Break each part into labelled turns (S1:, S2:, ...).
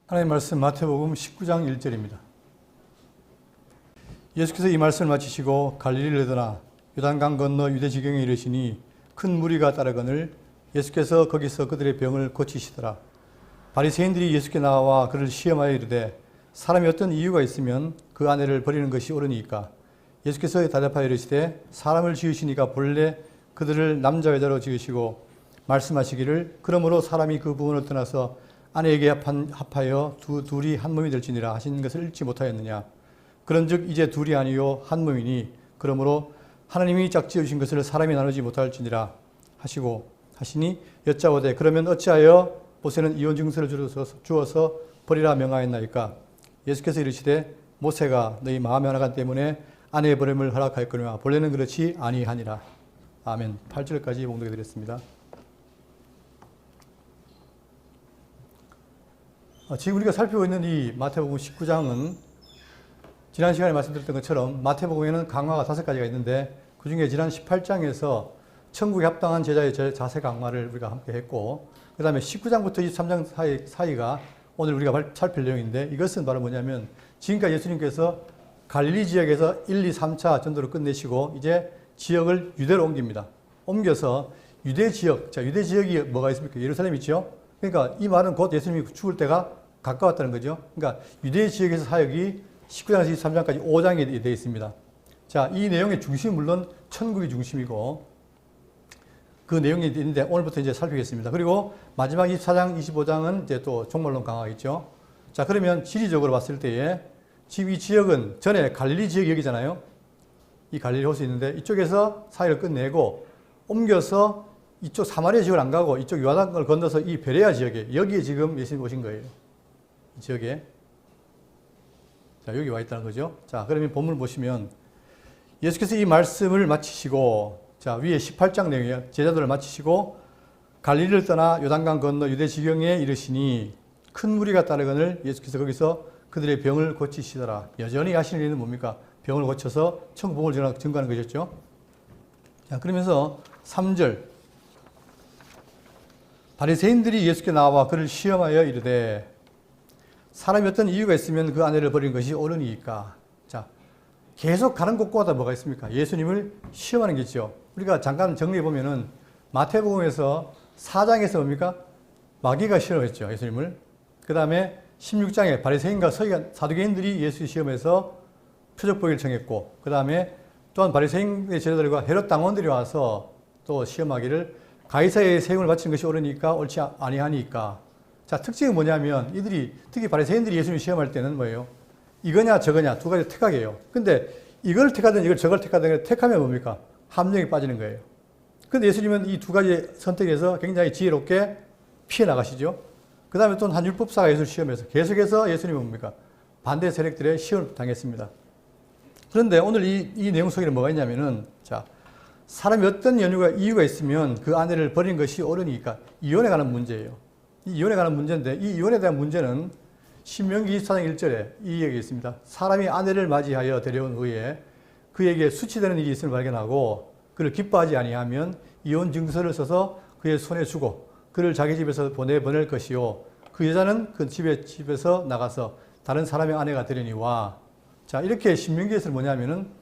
S1: 하나님의 말씀 마태복음 19장 1절입니다. 예수께서 이 말씀을 마치시고 갈릴리를 떠나 요단강 건너 유대 지경에 이르시니 큰 무리가 따르거늘 예수께서 거기서 그들의 병을 고치시더라. 바리새인들이 예수께 나와 그를 시험하여 이르되 사람이 어떤 이유가 있으면 그 아내를 버리는 것이 옳으니까. 예수께서 대답하여 이르시되 사람을 지으시니까 본래 그들을 남자 여자로 지으시고 말씀하시기를 그러므로 사람이 그 부분을 떠나서 아내에게 합하여 둘이 한 몸이 될지니라 하신 것을 읽지 못하였느냐. 그런즉 이제 둘이 아니요 한 몸이니 그러므로 하나님이 짝지으신 것을 사람이 나누지 못할지니라 하시니 여짜오되 그러면 어찌하여 모세는 이혼 증서를 주어서 버리라 명하였나이까. 예수께서 이르시되 모세가 너희 마음의 하나간 때문에 아내의 버림을 허락하였거니와 본래는 그렇지 아니하니라. 아멘. 8절까지 봉독해 드렸습니다. 지금 우리가 살피고 있는 이 마태복음 19장은 지난 시간에 말씀드렸던 것처럼 마태복음에는 강화가 5가지가 있는데 그 중에 지난 18장에서 천국에 합당한 제자의 자세 강화를 우리가 함께 했고, 그 다음에 19장부터 23장 사이가 오늘 우리가 살필 내용인데, 이것은 바로 뭐냐면 지금까지 예수님께서 갈릴리 지역에서 1, 2, 3차 전도를 끝내시고 이제 지역을 유대로 옮깁니다. 옮겨서 유대 지역, 자, 유대 지역이 뭐가 있습니까? 예루살렘 있죠? 그러니까 이 말은 곧 예수님이 죽을 때가 가까웠다는 거죠. 그러니까 유대 지역에서 사역이 19장에서 23장까지 5장에 되어 있습니다. 자, 이 내용의 중심은 물론 천국이 중심이고 그 내용이 있는데 오늘부터 이제 살피겠습니다. 그리고 마지막 24장, 25장은 이제 또 종말론 강화가 있죠. 자, 그러면 지리적으로 봤을 때에 지금 이 지역은 전에 갈릴리 지역이잖아요. 이 갈릴리 호수 있는데 이쪽에서 사역을 끝내고 옮겨서 이쪽 사마리아 지역을 안 가고 이쪽 요단강을 건너서 이 베레아 지역에, 여기에 지금 예수님 오신 거예요. 이 지역에. 자, 여기 와 있다는 거죠. 자, 그러면 본문을 보시면 예수께서 이 말씀을 마치시고, 자, 위에 18장 내용이에요. 제자들을 마치시고 갈릴리를 떠나 요단강 건너 유대 지경에 이르시니 큰 무리가 따르거늘 예수께서 거기서 그들의 병을 고치시더라. 여전히 하시는 일은 뭡니까? 병을 고쳐서 천국복음을 증거하는 것이었죠. 자, 그러면서 3절. 바리새인들이 예수께 나와 그를 시험하여 이르되 사람이 어떤 이유가 있으면 그 아내를 버리는 것이 옳으니까. 자, 계속 가는 곳마다 뭐가 있습니까? 예수님을 시험하는 게 있죠. 우리가 잠깐 정리해 보면은 마태복음에서 4장에서 뭡니까? 마귀가 시험했죠, 예수님을. 그 다음에 16장에 바리새인과 사두개인들이 예수 시험해서 표적 보기를 청했고, 그 다음에 또한 바리새인의 제자들과 헤롯 당원들이 와서 또 시험하기를 가이사의 세금을 바치는 것이 옳으니까 옳지 아니하니까. 자, 특징은 뭐냐면 이들이, 특히 바리새인들이 예수님을 시험할 때는 뭐예요? 이거냐 저거냐 두 가지 택하게요. 근데 이걸 택하든 이걸 저걸 택하든 택하면 뭡니까? 함정에 빠지는 거예요. 근데 예수님은 이 두 가지 선택에서 굉장히 지혜롭게 피해 나가시죠. 그 다음에 또 한 율법사가 예수를 시험해서 계속해서 예수님은 뭡니까? 반대 세력들의 시험을 당했습니다. 그런데 오늘 이 내용 속에는 뭐가 있냐면은, 자, 사람이 어떤 이유가 있으면 그 아내를 버리는 것이 옳으니까 이혼에 관한 문제예요. 이 이혼에 관한 문제인데 이 이혼에 대한 문제는 신명기 24장 1절에 이 얘기 있습니다. 사람이 아내를 맞이하여 데려온 후에 그에게 수치되는 일이 있음을 발견하고 그를 기뻐하지 아니하면 이혼 증서를 써서 그의 손에 주고 그를 자기 집에서 보낼 것이요 그 여자는 그 집에서 나가서 다른 사람의 아내가 되려니와. 자, 이렇게 신명기에서는 뭐냐면은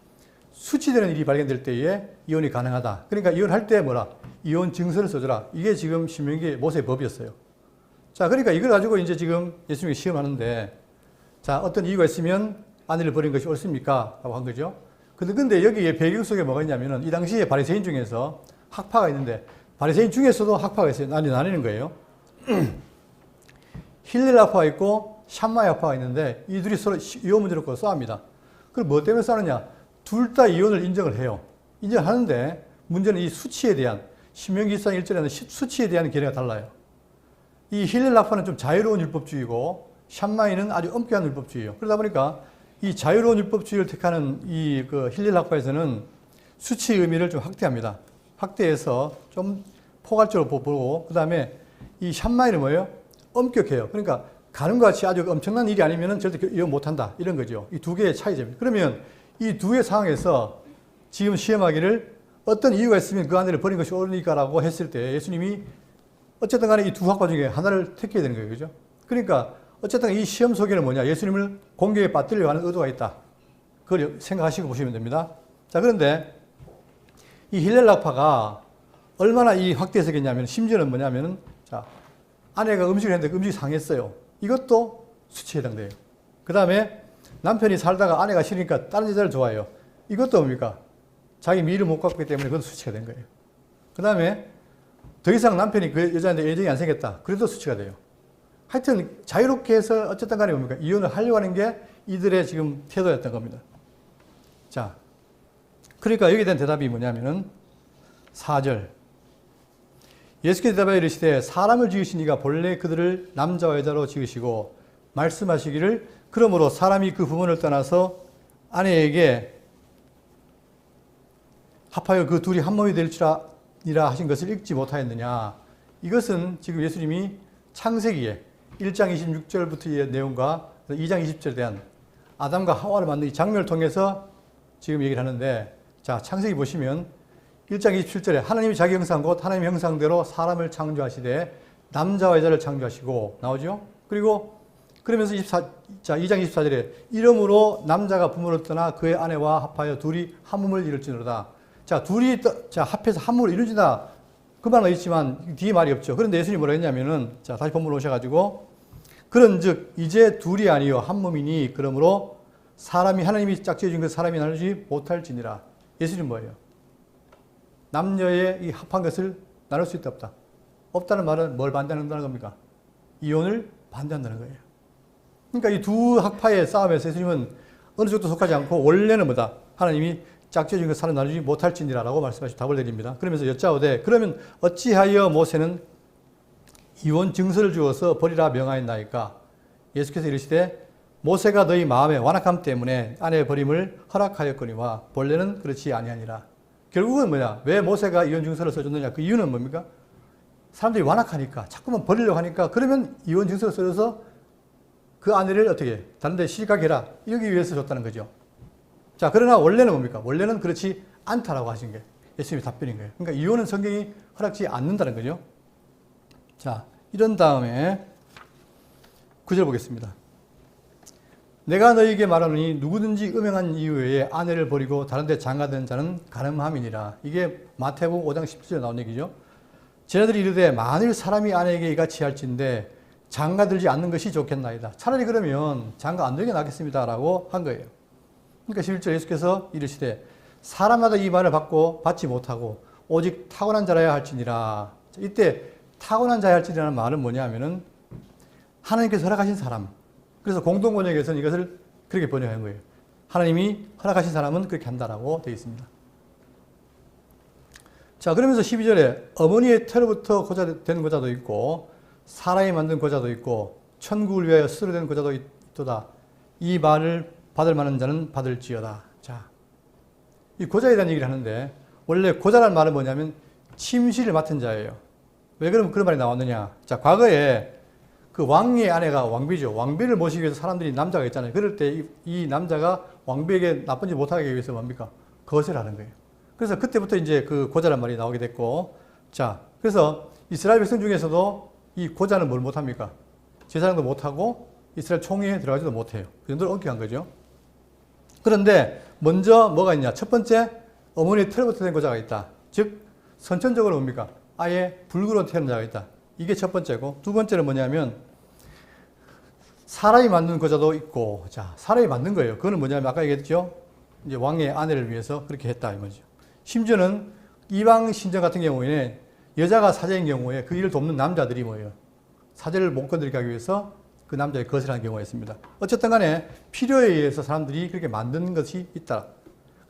S1: 수치되는 일이 발견될 때에 이혼이 가능하다. 그러니까 이혼할 때 뭐라? 이혼 증서를 써줘라. 이게 지금 신명기 모세의 법이었어요. 자, 그러니까 이걸 가지고 이제 지금 예수님이 시험하는데, 자, 어떤 이유가 있으면 아내를 버리는 것이 옳습니까? 라고 한 거죠. 근데 여기에 배경 속에 뭐가 있냐면은 이 당시에 바리새인 중에서 학파가 있는데 바리새인 중에서도 학파가 있어요. 나뉘는 거예요. 힐렐 학파가 있고 샴마이 학파가 있는데 이 둘이 서로 이혼 문제를 놓고 싸웁니다. 그럼 뭐 때문에 싸우느냐? 둘 다 이혼을 인정을 해요. 인정하는데 문제는 이 수치에 대한, 신명기 24장 1절에는 수치에 대한 견해가 달라요. 이 힐렐 학파는 좀 자유로운 율법주의고 샴마이는 아주 엄격한 율법주의예요. 그러다 보니까 이 자유로운 율법주의를 택하는 이 그 힐렐 학파에서는 수치의 의미를 좀 확대합니다. 확대해서 좀 포괄적으로 보고, 그 다음에 이 샴마이는 뭐예요? 엄격해요. 그러니까 가는 것 같이 아주 엄청난 일이 아니면은 절대 이혼 못한다. 이런 거죠. 이 두 개의 차이점입니다. 그러면 이 두 개의 상황에서 지금 시험하기를 어떤 이유가 있으면 그 아내를 버린 것이 옳으니까라고 했을 때 예수님이 어쨌든 간에 이 두 학파 중에 하나를 택해야 되는 거예요. 그죠? 그러니까 어쨌든 이 시험 속에는 뭐냐? 예수님을 공격에 빠뜨리려고 하는 의도가 있다. 그걸 생각하시고 보시면 됩니다. 자, 그런데 이 힐렐라파가 얼마나 이 확대 해석했냐면, 심지어는 뭐냐면은, 자, 아내가 음식을 했는데 그 음식이 상했어요. 이것도 수치에 해당돼요. 그 다음에 남편이 살다가 아내가 싫으니까 다른 여자를 좋아해요. 이것도 뭡니까? 자기 미를 못 갖기 때문에 그건 수치가 된 거예요. 그 다음에 더 이상 남편이 그 여자한테 애정이 안 생겼다. 그래도 수치가 돼요. 하여튼 자유롭게 해서 어쨌든 간에 뭡니까? 이혼을 하려고 하는 게 이들의 지금 태도였던 겁니다. 자, 그러니까 여기에 대한 대답이 뭐냐면은 4절. 예수께서 대답하여 이르시되 사람을 지으신 이가 본래 그들을 남자와 여자로 지으시고 말씀하시기를 그러므로 사람이 그 부모를 떠나서 아내에게 합하여 그 둘이 한 몸이 될지라 하신 것을 읽지 못하였느냐. 이것은 지금 예수님이 창세기에 1장 26절부터의 내용과 2장 20절에 대한 아담과 하와를 만든 이 장면을 통해서 지금 얘기를 하는데, 자, 창세기 보시면 1장 27절에 하나님이 자기 형상 곧 하나님의 형상대로 사람을 창조하시되 남자와 여자를 창조하시고 나오죠. 그리고 그러면서 2장 24절에 이러므로 남자가 부모를 떠나 그의 아내와 합하여 둘이 한 몸을 이룰지니로다. 자, 둘이 합해서 한 몸을 이루지다. 그 말은 있지만 뒤에 말이 없죠. 그런데 예수님이 뭐라 했냐면은, 자, 다시 본문 오셔가지고 그런즉 이제 둘이 아니요 한 몸이니 그러므로 사람이 하나님이 짝지어준 그 사람이 나누지 못할지니라. 예수님 뭐예요? 남녀의 이 합한 것을 나눌 수 있다 없다? 없다는 말은 뭘 반대한다는 겁니까? 이혼을 반대한다는 거예요. 그러니까 이 두 학파의 싸움에서 예수님은 어느 정도 속하지 않고 원래는 뭐다? 하나님이 짝지어준 그 사람 나누지 못할지니라 라고 말씀하시고 답을 내립니다. 그러면서 여짜오되 그러면 어찌하여 모세는 이혼 증서를 주어서 버리라 명하였나이까? 예수께서 이르시되 모세가 너희 마음의 완악함 때문에 아내의 버림을 허락하였거니와 본래는 그렇지 아니하니라. 결국은 뭐냐? 왜 모세가 이혼 증서를 써줬느냐? 그 이유는 뭡니까? 사람들이 완악하니까, 자꾸만 버리려고 하니까, 그러면 이혼 증서를 써줘서 그 아내를 어떻게 다른 데 시집가게 해라. 이러기 위해서 줬다는 거죠. 자, 그러나 원래는 뭡니까? 원래는 그렇지 않다라고 하신 게 예수님의 답변인 거예요. 그러니까 이혼은 성경이 허락지 않는다는 거죠. 자, 이런 다음에 9절 보겠습니다. 내가 너희에게 말하노니 누구든지 음행한 이유 외에 아내를 버리고 다른 데 장가든 자는 간음함이니라. 이게 마태복음 5장 17절에 나온 얘기죠. 쟤네들이 이르되 만일 사람이 아내에게 이같이 할진대 장가들지 않는 것이 좋겠나이다. 차라리 그러면 장가 안 되게 낫겠습니다 라고 한 거예요. 그러니까 11절 예수께서 이르시되 사람마다 이 말을 받지 못하고 오직 타고난 자라야 할지니라. 이때 타고난 자야 할지라는 말은 뭐냐면은 하나님께서 허락하신 사람. 그래서 공동번역에서는 이것을 그렇게 번역한 거예요. 하나님이 허락하신 사람은 그렇게 한다라고 되어 있습니다. 자, 그러면서 12절에 어머니의 태로부터 된 고자도 있고 사람이 만든 고자도 있고 천국을 위하여 스스로 된 고자도 있도다. 이 말을 받을 만한 자는 받을지어다. 자, 이 고자에 대한 얘기를 하는데 원래 고자라는 말은 뭐냐면 침실을 맡은 자예요. 왜 그런 말이 나왔느냐? 자, 과거에 그 왕의 아내가 왕비죠. 왕비를 모시기 위해서 사람들이 남자가 있잖아요. 그럴 때 이 남자가 왕비에게 나쁜 짓 못하게 위해서 뭡니까? 거절을 하는 거예요. 그래서 그때부터 이제 그 고자란 말이 나오게 됐고, 자, 그래서 이스라엘 백성 중에서도 이 고자는 뭘 못합니까? 제사장도 못하고 이스라엘 총회에 들어가지도 못해요. 그 정도로 엄격한 거죠. 그런데 먼저 뭐가 있냐? 첫 번째, 어머니의 태로부터 된 고자가 있다. 즉, 선천적으로 뭡니까? 아예 불구로 태어난 자가 있다. 이게 첫 번째고, 두 번째는 뭐냐면 사람이 만든 고자도 있고, 자, 사람이 만든 거예요. 그거는 뭐냐면 아까 얘기했죠? 이제 왕의 아내를 위해서 그렇게 했다 이 말이죠. 심지어는 이방 신전 같은 경우에는 여자가 사제인 경우에 그 일을 돕는 남자들이 뭐예요? 사제를 못 건드리게 하기 위해서 그 남자의 거절하는 경우가 있습니다. 어쨌든 간에 필요에 의해서 사람들이 그렇게 만든 것이 있다.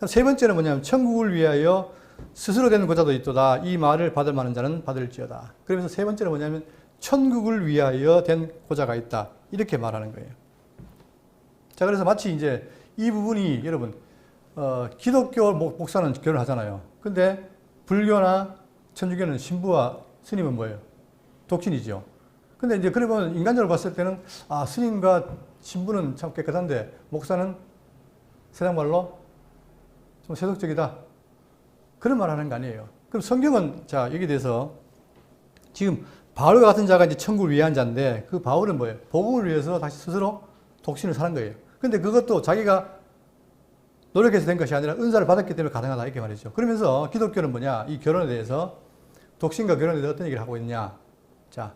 S1: 세 번째는 뭐냐면 천국을 위하여 스스로 된 고자도 있도다. 이 말을 받을 만한 자는 받을지어다. 그러면서 세 번째는 뭐냐면 천국을 위하여 된 고자가 있다. 이렇게 말하는 거예요. 자, 그래서 마치 이제 이 부분이 여러분, 기독교 목사는 결혼하잖아요. 근데 불교나 천주교는 신부와 스님은 뭐예요? 독신이죠. 근데 이제 그러면 인간적으로 봤을 때는 아, 스님과 신부는 참 깨끗한데 목사는 세상 말로 좀 세속적이다. 그런 말 하는 거 아니에요. 그럼 성경은 자, 여기에 대해서 지금 바울과 같은 자가 이제 천국을 위한 자인데 그 바울은 뭐예요? 복음을 위해서 다시 스스로 독신을 사는 거예요. 근데 그것도 자기가 노력해서 된 것이 아니라 은사를 받았기 때문에 가능하다 이렇게 말이죠. 그러면서 기독교는 뭐냐? 이 결혼에 대해서 독신과 결혼에 대해서 어떤 얘기를 하고 있냐? 자,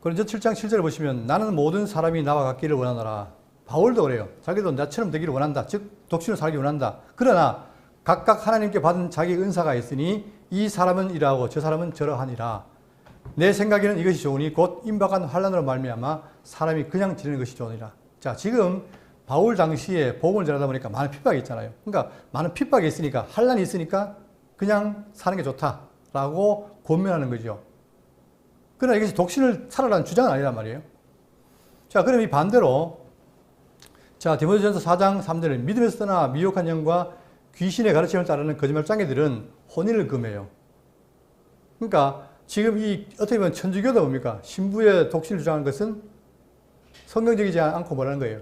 S1: 고린도 7장 7절을 보시면 나는 모든 사람이 나와 같기를 원하노라. 바울도 그래요. 자기도 나처럼 되기를 원한다. 즉 독신을 살기 원한다. 그러나 각각 하나님께 받은 자기 은사가 있으니 이 사람은 이러하고 저 사람은 저러하니라. 내 생각에는 이것이 좋으니 곧 임박한 환난으로 말미암아 사람이 그냥 지내는 것이 좋으니라. 자, 지금 바울 당시에 복음을 전하다 보니까 많은 핍박이 있잖아요. 그러니까 많은 핍박이 있으니까 환난이 있으니까 그냥 사는 게 좋다라고 권면하는 거죠. 그러나 이것이 독신을 살아라는 주장은 아니란 말이에요. 자, 그럼 이 반대로 자, 디모데전서 4장 3절에 믿음에서 떠나 미혹한 영과 귀신의 가르침을 따르는 거짓말 짱이들은 혼인을 금해요. 그러니까 지금 이 어떻게 보면 천주교도 뭡니까? 신부의 독신을 주장하는 것은 성경적이지 않고 뭐라는 거예요?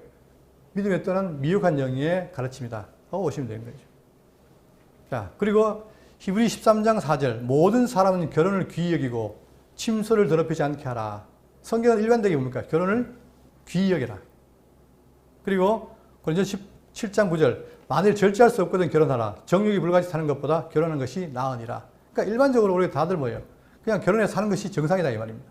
S1: 믿음에 떠난 미혹한 영의 가르침이다 하고 오시면 되는 거죠. 자, 그리고 히브리 13장 4절 모든 사람은 결혼을 귀히 여기고 침소를 더럽히지 않게 하라. 성경은 일관되게 뭡니까? 결혼을 귀히 여겨라. 그리고 고린도 17장 9절 만일 절제할 수 없거든 결혼하라. 정욕이 불같이 사는 것보다 결혼하는 것이 나으니라. 그러니까 일반적으로 우리 다들 뭐예요? 그냥 결혼해서 사는 것이 정상이다 이 말입니다.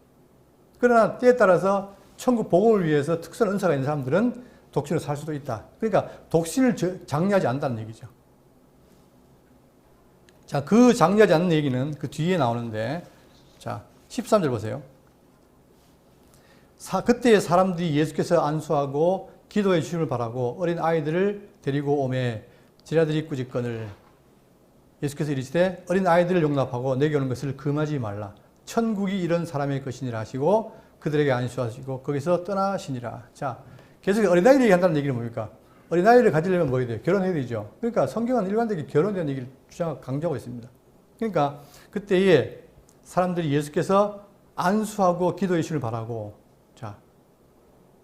S1: 그러나 때에 따라서 천국 복음을 위해서 특수한 은사가 있는 사람들은 독신을 살 수도 있다. 그러니까 독신을 장려하지 않는다는 얘기죠. 자, 그 장려하지 않는 얘기는 그 뒤에 나오는데 자, 13절 보세요. 그때의 사람들이 예수께서 안수하고 기도해 주심을 바라고 어린 아이들을 데리고 오매 지라들이 꾸짖거늘 예수께서 이르시되 어린 아이들을 용납하고 내게 오는 것을 금하지 말라. 천국이 이런 사람의 것이니라 하시고 그들에게 안수하시고 거기서 떠나시니라. 자, 계속 어린아이를 얘기한다는 얘기는 뭡니까? 어린아이를 가지려면 뭐 해야 돼요? 결혼해야 되죠. 그러니까 성경은 일관되게 결혼에 대한 얘기를 강조하고 있습니다. 그러니까 그때에 사람들이 예수께서 안수하고 기도해 주시를 바라고 자,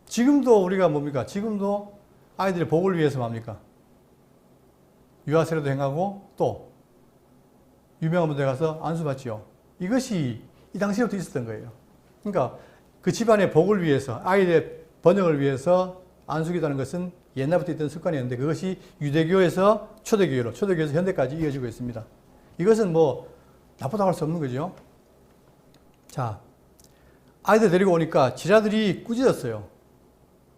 S1: 지금도 우리가 뭡니까? 지금도 아이들의 복을 위해서 뭡니까? 유아세례도 행하고 또 유명한 분들 가서 안수받지요. 이것이 이 당시부터 있었던 거예요. 그러니까 그 집안의 복을 위해서 아이의 번영을 위해서 안수기도하는 것은 옛날부터 있던 습관이었는데 그것이 유대교에서 초대교회로 초대교회에서 현대까지 이어지고 있습니다. 이것은 뭐 나쁘다고 할 수 없는 거죠. 자, 아이들 데리고 오니까 지라들이 꾸짖었어요.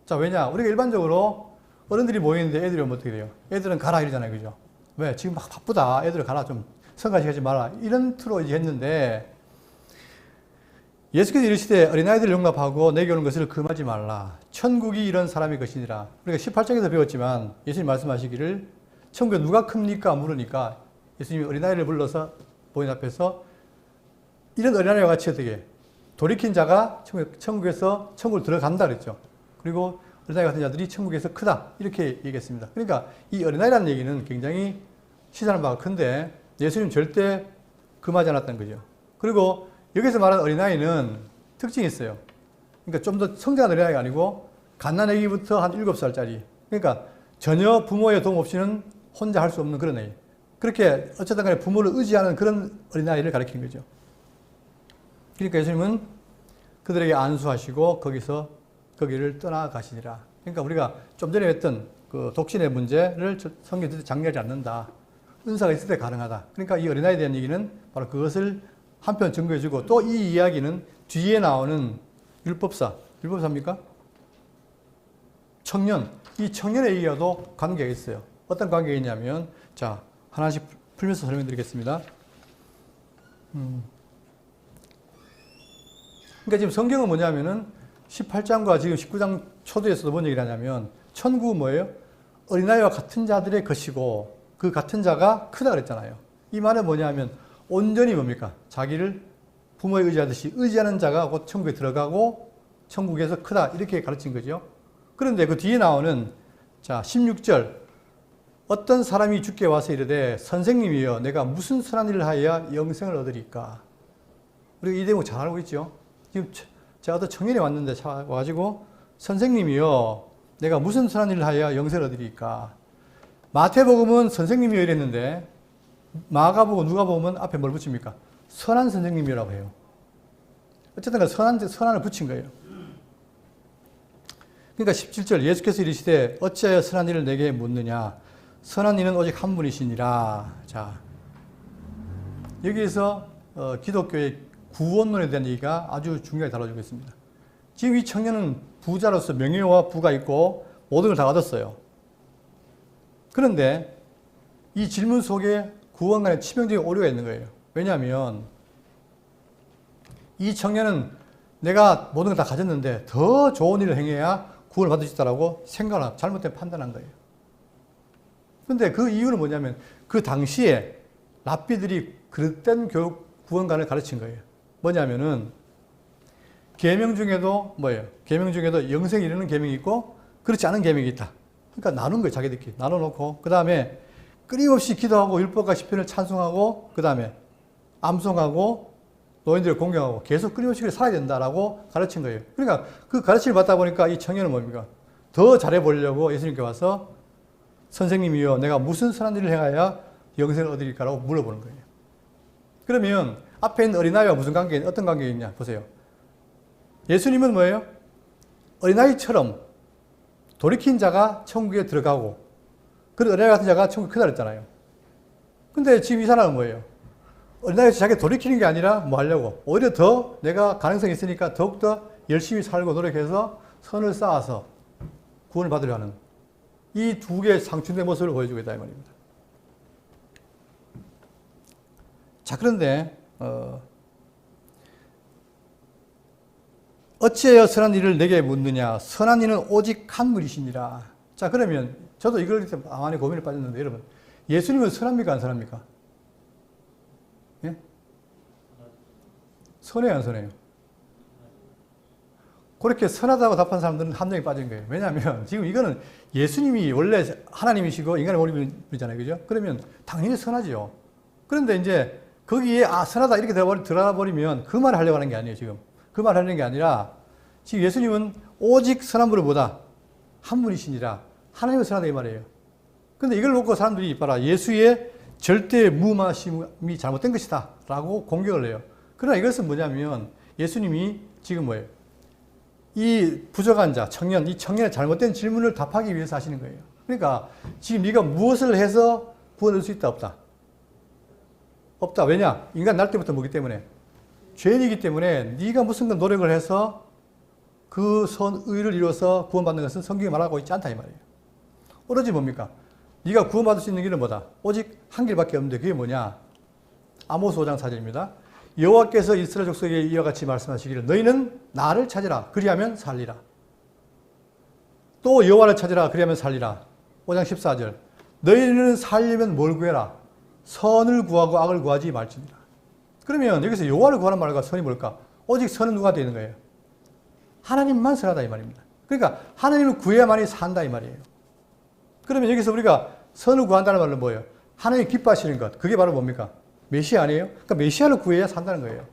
S1: 자, 왜냐? 우리가 일반적으로 어른들이 모이는데 애들이 오면 어떻게 돼요? 애들은 가라 이러잖아요. 그죠? 왜? 지금 막 바쁘다. 애들 가라. 좀 성가시게 하지 마라. 이런 틀로 이제 했는데 예수께서 이르시되 어린아이들을 용납하고 내게 오는 것을 금하지 말라. 천국이 이런 사람의 것이니라. 우리가 18장에서 배웠지만 예수님 말씀하시기를 천국에 누가 큽니까? 물으니까 예수님이 어린아이를 불러서 보인 앞에서 이런 어린아이와 같이 어떻게 돌이킨 자가 천국에서 천국을 들어간다 그랬죠. 그리고 어린아이 같은 자들이 천국에서 크다 이렇게 얘기했습니다. 그러니까 이 어린아이라는 얘기는 굉장히 시사하는 바가 큰데 예수님 절대 금하지 않았던 거죠. 그리고 여기서 말하는 어린아이는 특징이 있어요. 그러니까 좀 더 성장한 어린아이가 아니고 갓난아기부터 한 7살짜리. 그러니까 전혀 부모의 도움 없이는 혼자 할 수 없는 그런 아이. 그렇게 어쨌든 간에 부모를 의지하는 그런 어린아이를 가리키는 거죠. 그러니까 예수님은 그들에게 안수하시고 거기를 떠나가시니라. 그러니까 우리가 좀 전에 했던 그 독신의 문제를 성경에서 장려하지 않는다. 은사가 있을 때 가능하다. 그러니까 이 어린아이에 대한 얘기는 바로 그것을 한편 증거해주고 또 이 이야기는 뒤에 나오는 율법사입니까? 청년. 이 청년의 얘기와도 관계가 있어요. 어떤 관계가 있냐면 자, 하나씩 풀면서 설명드리겠습니다. 그러니까 지금 성경은 뭐냐면은 18장과 지금 19장 초두에서도 뭔 얘기를 하냐면 천국은 뭐예요? 어린아이와 같은 자들의 것이고 그 같은 자가 크다 그랬잖아요. 이 말은 뭐냐면 온전히 뭡니까? 자기를 부모에 의지하듯이 의지하는 자가 곧 천국에 들어가고 천국에서 크다 이렇게 가르친 거죠. 그런데 그 뒤에 나오는 자 16절 어떤 사람이 주께 와서 이르되 선생님이여 내가 무슨 선한 일을 하여야 영생을 얻으리까? 우리가 이 대목 잘 알고 있죠. 지금 제가 어떤 청년이 왔는데 와가지고 선생님이여 내가 무슨 선한 일을 하여야 영생을 얻으리까? 마태복음은 선생님이여 이랬는데 마가복음 누가복음은 앞에 뭘 붙입니까? 선한 선생님이라고 해요. 어쨌든 그 선한을 붙인 거예요. 그러니까 17절 예수께서 이르시되 어찌하여 선한 일을 내게 묻느냐 선한 이는 오직 한 분이시니라. 자, 여기에서 기독교의 구원론에 대한 얘기가 아주 중요하게 다뤄지고 있습니다. 지금 이 청년은 부자로서 명예와 부가 있고 모든 걸 다 얻었어요. 그런데 이 질문 속에 구원관의 치명적인 오류가 있는 거예요. 왜냐하면 이 청년은 내가 모든 걸 다 가졌는데 더 좋은 일을 행해야 구원을 받을 수 있다고 생각을 잘못된 판단한 거예요. 그런데 그 이유는 뭐냐면 그 당시에 랍비들이 그릇된 구원관을 가르친 거예요. 뭐냐면은 계명 중에도 뭐예요? 계명 중에도 영생에 이르는 계명이 있고 그렇지 않은 계명이 있다. 그러니까 나눈 거예요. 자기들끼리 나눠놓고 그 다음에 끊임없이 기도하고 율법과 시편을 찬송하고 그 다음에 암송하고 노인들을 공경하고 계속 끊임없이 살아야 된다라고 가르친 거예요. 그러니까 그 가르침을 받다 보니까 이 청년은 뭡니까? 더 잘해보려고 예수님께 와서 선생님이여 내가 무슨 선한 일을 행하여 영생을 얻으릴까라고 물어보는 거예요. 그러면 앞에 있는 어린아이와 무슨 어떤 관계가 있냐 보세요. 예수님은 뭐예요? 어린아이처럼 돌이킨 자가 천국에 들어가고 그런 어린아이 같은 자가 천국에 크다 그랬잖아요. 근데 지금 이 사람은 뭐예요? 어린아이에서 자기 돌이키는 게 아니라 뭐 하려고? 오히려 더 내가 가능성이 있으니까 더욱더 열심히 살고 노력해서 선을 쌓아서 구원을 받으려 하는 이 두 개의 상충된 모습을 보여주고 있다 이 말입니다. 자, 그런데 어찌하여 선한 일을 내게 묻느냐 선한 이는 오직 한 분이시니라. 자, 그러면 저도 이걸 많이 고민에 빠졌는데 여러분 예수님은 선합니까 안 선합니까? 예? 선해요 안 선해요? 그렇게 선하다고 답한 사람들은 함정에 빠진 거예요. 왜냐하면 지금 이거는 예수님이 원래 하나님이시고 인간의 모습이잖아요. 그죠? 그러면 당연히 선하죠. 그런데 이제 거기에 선하다 이렇게 들어버리면 그 말을 하려고 하는 게 아니에요. 지금 그 말을 하는 게 아니라 지금 예수님은 오직 선한 분을 보다 한 분이시니라. 하나님은 선하다 이 말이에요. 근데 이걸 놓고 사람들이 봐라 예수의 절대 무마심이 잘못된 것이다 라고 공격을 해요. 그러나 이것은 뭐냐면 예수님이 지금 뭐예요? 이 부족한 자, 청년, 이 청년의 잘못된 질문을 답하기 위해서 하시는 거예요. 그러니까 지금 네가 무엇을 해서 구원을 얻을 수 있다 없다? 없다. 왜냐? 인간 날 때부터 뭐기 때문에? 죄인이기 때문에 네가 무슨 노력을 해서 그 의를 이루어서 구원받는 것은 성경이 말하고 있지 않다 이 말이에요. 오로지 뭡니까? 네가 구원받을 수 있는 길은 뭐다? 오직 한 길밖에 없는데 그게 뭐냐? 아모스 5장 4절입니다. 여호와께서 이스라엘 족속에게 이와 같이 말씀하시기를 너희는 나를 찾으라 그리하면 살리라. 또 여호와를 찾으라 그리하면 살리라. 5장 14절 너희는 살려면 뭘 구해라? 선을 구하고 악을 구하지 말지니라. 그러면 여기서 여호와를 구하는 말과 선이 뭘까? 오직 선은 누가 되는 거예요? 하나님만 선하다 이 말입니다. 그러니까 하나님을 구해야만이 산다 이 말이에요. 그러면 여기서 우리가 선을 구한다는 말은 뭐예요? 하나님이 기뻐하시는 것. 그게 바로 뭡니까? 메시아 아니에요? 그러니까 메시아를 구해야 산다는 거예요.